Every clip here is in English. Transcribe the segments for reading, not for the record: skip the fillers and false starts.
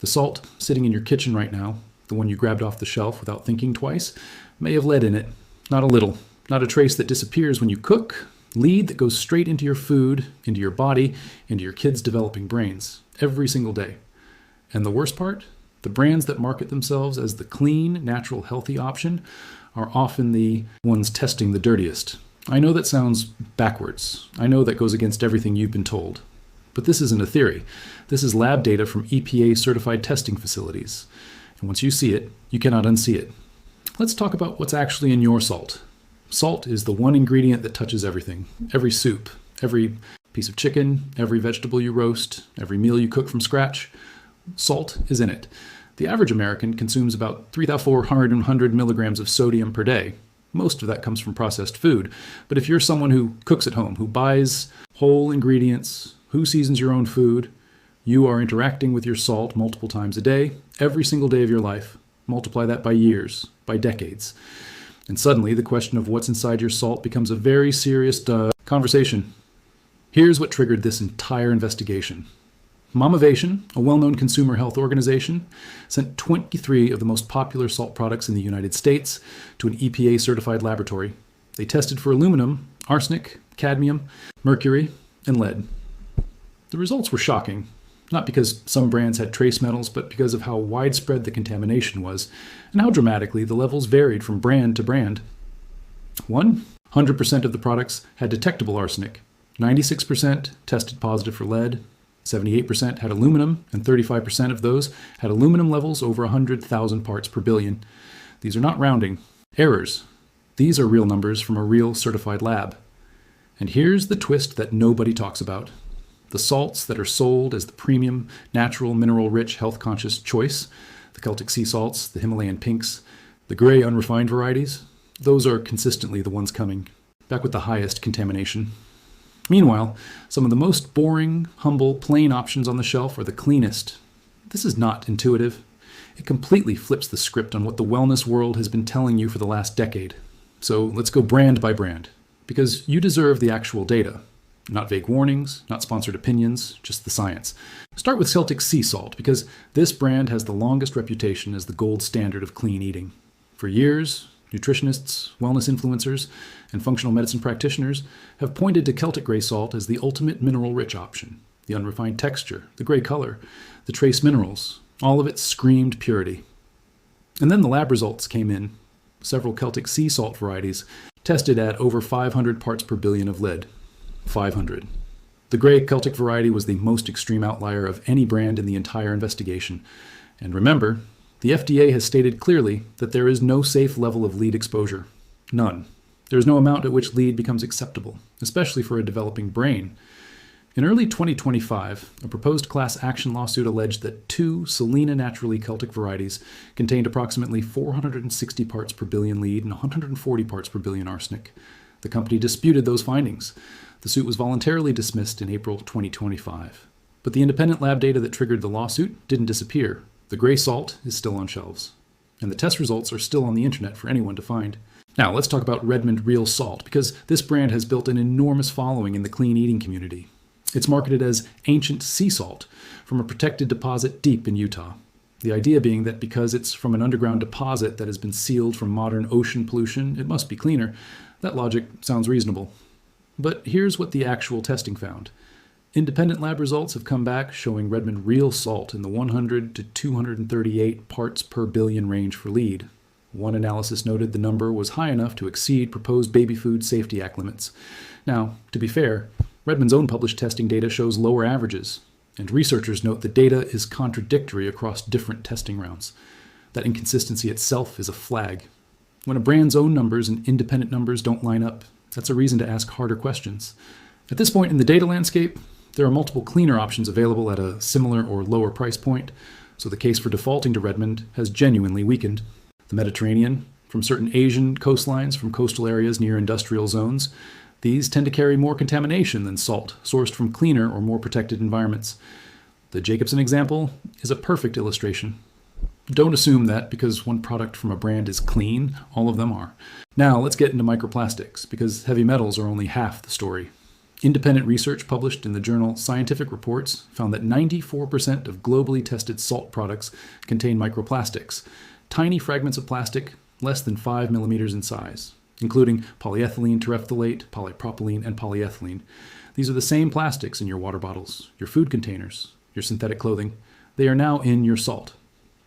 The salt sitting in your kitchen right now, the one you grabbed off the shelf without thinking twice, may have lead in it. Not a little. Not a trace that disappears when you cook. Lead that goes straight into your food, into your body, into your kids' developing brains, every single day. And the worst part? The brands that market themselves as the clean, natural, healthy option are often the ones testing the dirtiest. I know that sounds backwards. I know that goes against everything you've been told. But this isn't a theory. This is lab data from EPA-certified testing facilities. And once you see it, you cannot unsee it. Let's talk about what's actually in your salt. Salt is the one ingredient that touches everything. Every soup, every piece of chicken, every vegetable you roast, every meal you cook from scratch. Salt is in it. The average American consumes about 3,400 milligrams of sodium per day. Most of that comes from processed food. But if you're someone who cooks at home, who buys whole ingredients, who seasons your own food, you are interacting with your salt multiple times a day, every single day of your life. Multiply that by years, by decades. And suddenly the question of what's inside your salt becomes a very serious conversation. Here's what triggered this entire investigation. Mamavation, a well-known consumer health organization, sent 23 of the most popular salt products in the United States to an EPA-certified laboratory. They tested for aluminum, arsenic, cadmium, mercury, and lead. The results were shocking, not because some brands had trace metals, but because of how widespread the contamination was and how dramatically the levels varied from brand to brand. 100% of the products had detectable arsenic, 96% tested positive for lead, 78% had aluminum, and 35% of those had aluminum levels over 100,000 parts per billion. These are not rounding. Errors. These are real numbers from a real certified lab. And here's the twist that nobody talks about. The salts that are sold as the premium, natural, mineral-rich, health-conscious choice, the Celtic sea salts, the Himalayan pinks, the gray unrefined varieties, those are consistently the ones coming, back with the highest contamination. Meanwhile, some of the most boring, humble, plain options on the shelf are the cleanest. This is not intuitive. It completely flips the script on what the wellness world has been telling you for the last decade. So let's go brand by brand, because you deserve the actual data. Not vague warnings, not sponsored opinions, just the science. Start with Celtic sea salt, because this brand has the longest reputation as the gold standard of clean eating. For years, nutritionists, wellness influencers, and functional medicine practitioners have pointed to Celtic gray salt as the ultimate mineral-rich option. The unrefined texture, the gray color, the trace minerals, all of it screamed purity. And then the lab results came in. Several Celtic sea salt varieties tested at over 500 parts per billion of lead. 500. The gray Celtic variety was the most extreme outlier of any brand in the entire investigation. And remember, the FDA has stated clearly that there is no safe level of lead exposure. None. There is no amount at which lead becomes acceptable, especially for a developing brain. In early 2025, a proposed class action lawsuit alleged that 2 Salina naturally Celtic varieties contained approximately 460 parts per billion lead and 140 parts per billion arsenic. The company disputed those findings. The suit was voluntarily dismissed in April 2025. But the independent lab data that triggered the lawsuit didn't disappear. The gray salt is still on shelves. And the test results are still on the internet for anyone to find. Now, let's talk about Redmond Real Salt, because this brand has built an enormous following in the clean eating community. It's marketed as ancient sea salt from a protected deposit deep in Utah. The idea being that because it's from an underground deposit that has been sealed from modern ocean pollution, it must be cleaner. That logic sounds reasonable. But here's what the actual testing found. Independent lab results have come back showing Redmond Real Salt in the 100 to 238 parts per billion range for lead. One analysis noted the number was high enough to exceed proposed Baby Food Safety Act limits. Now, to be fair, Redmond's own published testing data shows lower averages, and researchers note the data is contradictory across different testing rounds. That inconsistency itself is a flag. When a brand's own numbers and independent numbers don't line up, that's a reason to ask harder questions. At this point in the data landscape, there are multiple cleaner options available at a similar or lower price point, so the case for defaulting to Redmond has genuinely weakened. The Mediterranean, from certain Asian coastlines, from coastal areas near industrial zones, these tend to carry more contamination than salt sourced from cleaner or more protected environments. The Jacobson example is a perfect illustration. Don't assume that because one product from a brand is clean, all of them are. Now let's get into microplastics, because heavy metals are only half the story. Independent research published in the journal Scientific Reports found that 94% of globally tested salt products contain microplastics, tiny fragments of plastic less than 5 millimeters in size, including polyethylene terephthalate, polypropylene, and polyethylene. These are the same plastics in your water bottles, your food containers, your synthetic clothing. They are now in your salt.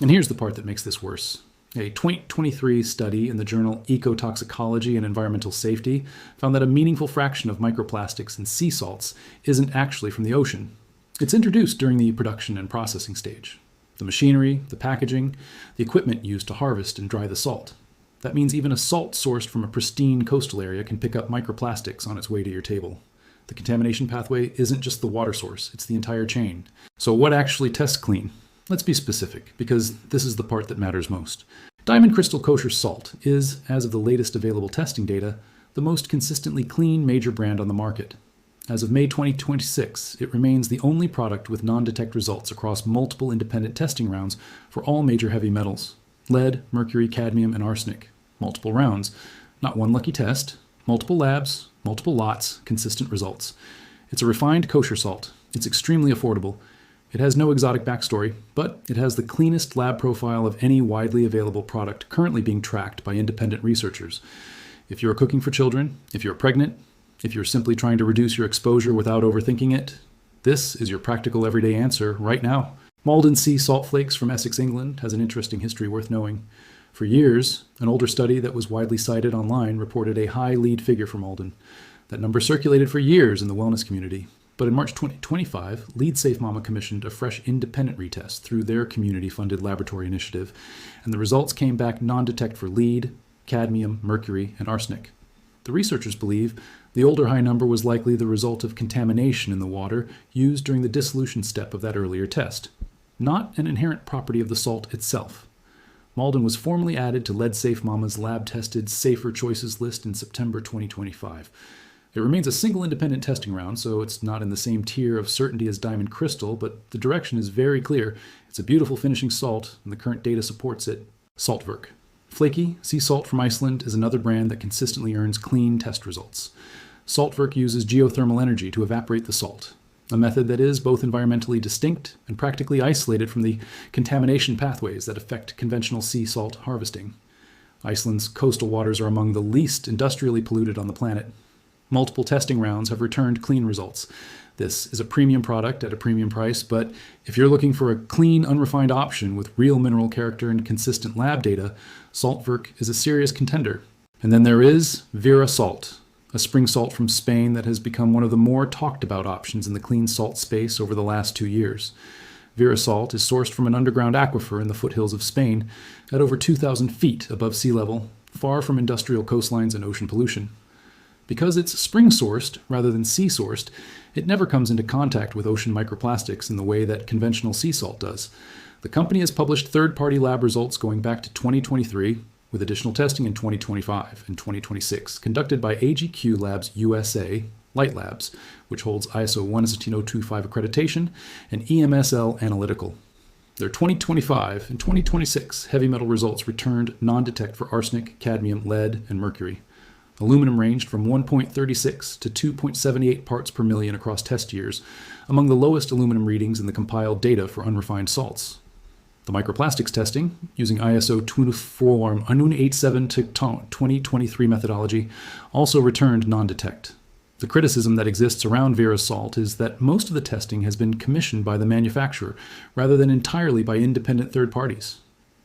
And here's the part that makes this worse. A 2023 study in the journal Ecotoxicology and Environmental Safety found that a meaningful fraction of microplastics in sea salts isn't actually from the ocean. It's introduced during the production and processing stage. The machinery, the packaging, the equipment used to harvest and dry the salt. That means even a salt sourced from a pristine coastal area can pick up microplastics on its way to your table. The contamination pathway isn't just the water source, it's the entire chain. So what actually tests clean? Let's be specific, because this is the part that matters most. Diamond Crystal Kosher Salt is, as of the latest available testing data, the most consistently clean major brand on the market. As of May 2026, it remains the only product with non-detect results across multiple independent testing rounds for all major heavy metals: lead, mercury, cadmium, and arsenic. Multiple rounds. Not one lucky test. Multiple labs, multiple lots, consistent results. It's a refined kosher salt. It's extremely affordable. It has no exotic backstory, but it has the cleanest lab profile of any widely available product currently being tracked by independent researchers. If you're cooking for children, if you're pregnant, if you're simply trying to reduce your exposure without overthinking it, this is your practical everyday answer right now. Malden Sea Salt Flakes from Essex, England has an interesting history worth knowing. For years, an older study that was widely cited online reported a high lead figure for Malden. That number circulated for years in the wellness community. But in March 2025, Lead Safe Mama commissioned a fresh independent retest through their community-funded laboratory initiative, and the results came back non-detect for lead, cadmium, mercury, and arsenic. The researchers believe the older high number was likely the result of contamination in the water used during the dissolution step of that earlier test, not an inherent property of the salt itself. Malden was formally added to Lead Safe Mama's lab-tested Safer Choices list in September 2025. It remains a single independent testing round, so it's not in the same tier of certainty as Diamond Crystal, but the direction is very clear. It's a beautiful finishing salt, and the current data supports it. Saltwerk. Flaky sea salt from Iceland is another brand that consistently earns clean test results. Saltwerk uses geothermal energy to evaporate the salt, a method that is both environmentally distinct and practically isolated from the contamination pathways that affect conventional sea salt harvesting. Iceland's coastal waters are among the least industrially polluted on the planet. Multiple testing rounds have returned clean results. This is a premium product at a premium price, but if you're looking for a clean, unrefined option with real mineral character and consistent lab data, Saltwerk is a serious contender. And then there is Vera Salt, a spring salt from Spain that has become one of the more talked about options in the clean salt space over the last 2 years. Vera Salt is sourced from an underground aquifer in the foothills of Spain at over 2,000 feet above sea level, far from industrial coastlines and ocean pollution. Because it's spring-sourced rather than sea-sourced, it never comes into contact with ocean microplastics in the way that conventional sea salt does. The company has published third-party lab results going back to 2023, with additional testing in 2025 and 2026, conducted by AGQ Labs USA, Light Labs, which holds ISO 17025 accreditation, and EMSL Analytical. Their 2025 and 2026 heavy metal results returned non-detect for arsenic, cadmium, lead, and mercury. Aluminum ranged from 1.36 to 2.78 parts per million across test years, among the lowest aluminum readings in the compiled data for unrefined salts. The microplastics testing, using ISO 24787 to 2023 methodology, also returned non-detect. The criticism that exists around Vera Salt is that most of the testing has been commissioned by the manufacturer, rather than entirely by independent third parties.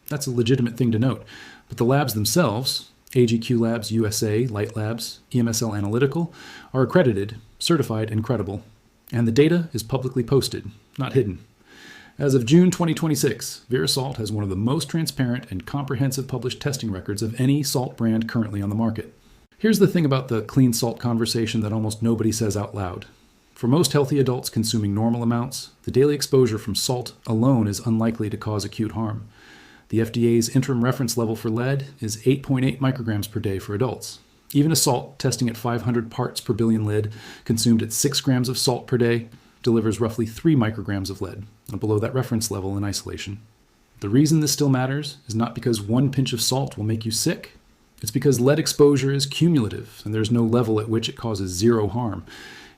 That's a legitimate thing to note, but the labs themselves, AGQ Labs USA, Light Labs, EMSL Analytical, are accredited, certified, and credible. And the data is publicly posted, not hidden. As of June 2026, Vera Salt has one of the most transparent and comprehensive published testing records of any salt brand currently on the market. Here's the thing about the clean salt conversation that almost nobody says out loud. For most healthy adults consuming normal amounts, the daily exposure from salt alone is unlikely to cause acute harm. The FDA's interim reference level for lead is 8.8 micrograms per day for adults. Even a salt testing at 500 parts per billion lead, consumed at 6 grams of salt per day, delivers roughly 3 micrograms of lead, below that reference level in isolation. The reason this still matters is not because one pinch of salt will make you sick. It's because lead exposure is cumulative, and there's no level at which it causes zero harm.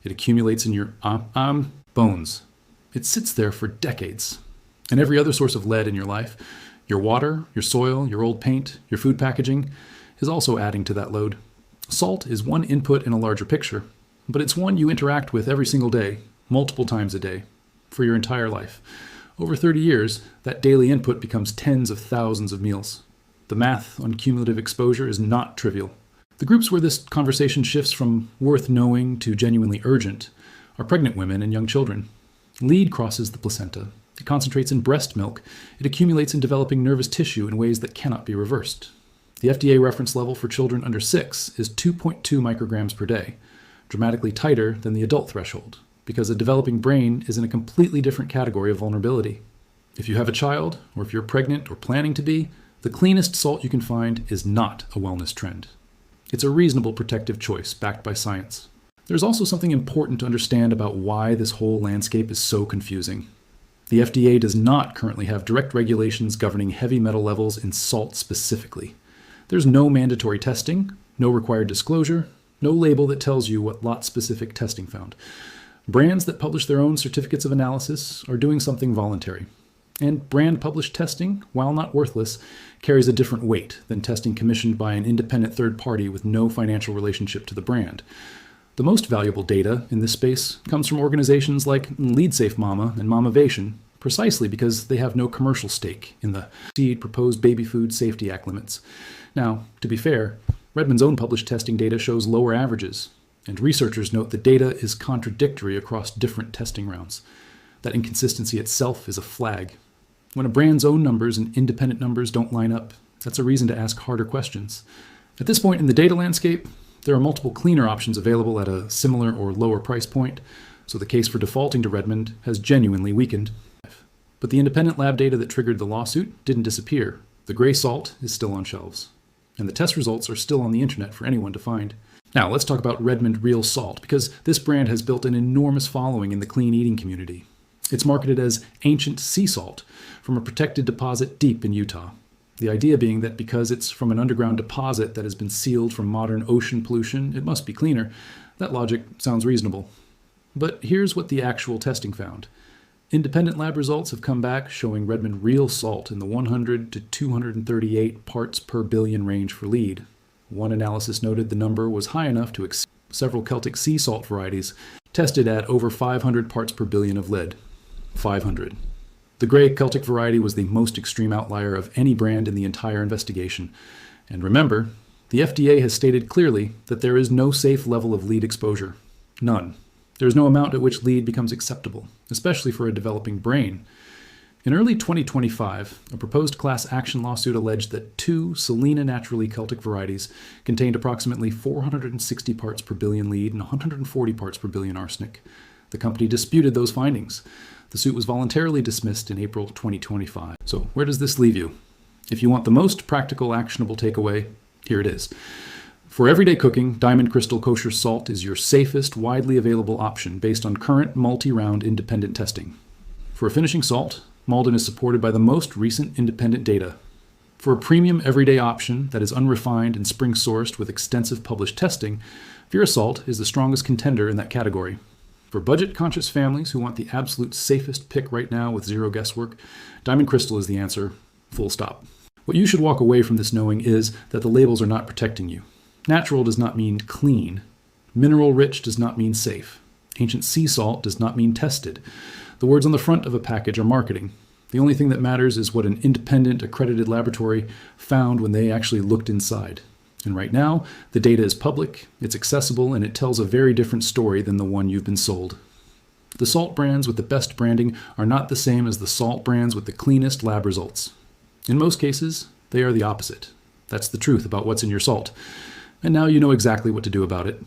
It accumulates in your bones. It sits there for decades. And every other source of lead in your life, your water, your soil, your old paint, your food packaging, is also adding to that load. Salt is one input in a larger picture, but it's one you interact with every single day, multiple times a day, for your entire life. Over 30 years, that daily input becomes tens of thousands of meals. The math on cumulative exposure is not trivial. The groups where this conversation shifts from worth knowing to genuinely urgent are pregnant women and young children. Lead crosses the placenta. It concentrates in breast milk. It accumulates in developing nervous tissue in ways that cannot be reversed. The FDA reference level for children under 6 is 2.2 micrograms per day, dramatically tighter than the adult threshold, because a developing brain is in a completely different category of vulnerability. If you have a child, or if you're pregnant or planning to be, the cleanest salt you can find is not a wellness trend. It's a reasonable protective choice backed by science. There's also something important to understand about why this whole landscape is so confusing. The FDA does not currently have direct regulations governing heavy metal levels in salt specifically. There's no mandatory testing, no required disclosure, no label that tells you what lot-specific testing found. Brands that publish their own certificates of analysis are doing something voluntary. And brand-published testing, while not worthless, carries a different weight than testing commissioned by an independent third party with no financial relationship to the brand. The most valuable data in this space comes from organizations like LeadSafe Mama and Mamavation, precisely because they have no commercial stake in the proposed Baby Food Safety Act limits. Now, to be fair, Redmond's own published testing data shows lower averages, and researchers note the data is contradictory across different testing rounds. That inconsistency itself is a flag. When a brand's own numbers and independent numbers don't line up, that's a reason to ask harder questions. At this point in the data landscape, there are multiple cleaner options available at a similar or lower price point, so the case for defaulting to Redmond has genuinely weakened. But the independent lab data that triggered the lawsuit didn't disappear. The gray salt is still on shelves, and the test results are still on the internet for anyone to find. Now, let's talk about Redmond Real Salt, because this brand has built an enormous following in the clean eating community. It's marketed as ancient sea salt from a protected deposit deep in Utah. The idea being that because it's from an underground deposit that has been sealed from modern ocean pollution, it must be cleaner. That logic sounds reasonable. But here's what the actual testing found. Independent lab results have come back showing Redmond Real Salt in the 100 to 238 parts per billion range for lead. One analysis noted the number was high enough to exceed several Celtic sea salt varieties tested at over 500 parts per billion of lead. 500. The gray Celtic variety was the most extreme outlier of any brand in the entire investigation. And remember, the FDA has stated clearly that there is no safe level of lead exposure. None. There is no amount at which lead becomes acceptable, especially for a developing brain. In early 2025, a proposed class action lawsuit alleged that 2 Salina naturally Celtic varieties contained approximately 460 parts per billion lead and 140 parts per billion arsenic. The company disputed those findings. The suit was voluntarily dismissed in April 2025. So where does this leave you? If you want the most practical, actionable takeaway, here it is. For everyday cooking, Diamond Crystal Kosher Salt is your safest, widely available option based on current multi-round independent testing. For a finishing salt, Malden is supported by the most recent independent data. For a premium everyday option that is unrefined and spring-sourced with extensive published testing, Vera Salt is the strongest contender in that category. For budget-conscious families who want the absolute safest pick right now with zero guesswork, Diamond Crystal is the answer, full stop. What you should walk away from this knowing is that the labels are not protecting you. Natural does not mean clean. Mineral-rich does not mean safe. Ancient sea salt does not mean tested. The words on the front of a package are marketing. The only thing that matters is what an independent, accredited laboratory found when they actually looked inside. And right now, the data is public, it's accessible, and it tells a very different story than the one you've been sold. The salt brands with the best branding are not the same as the salt brands with the cleanest lab results. In most cases, they are the opposite. That's the truth about what's in your salt. And now you know exactly what to do about it.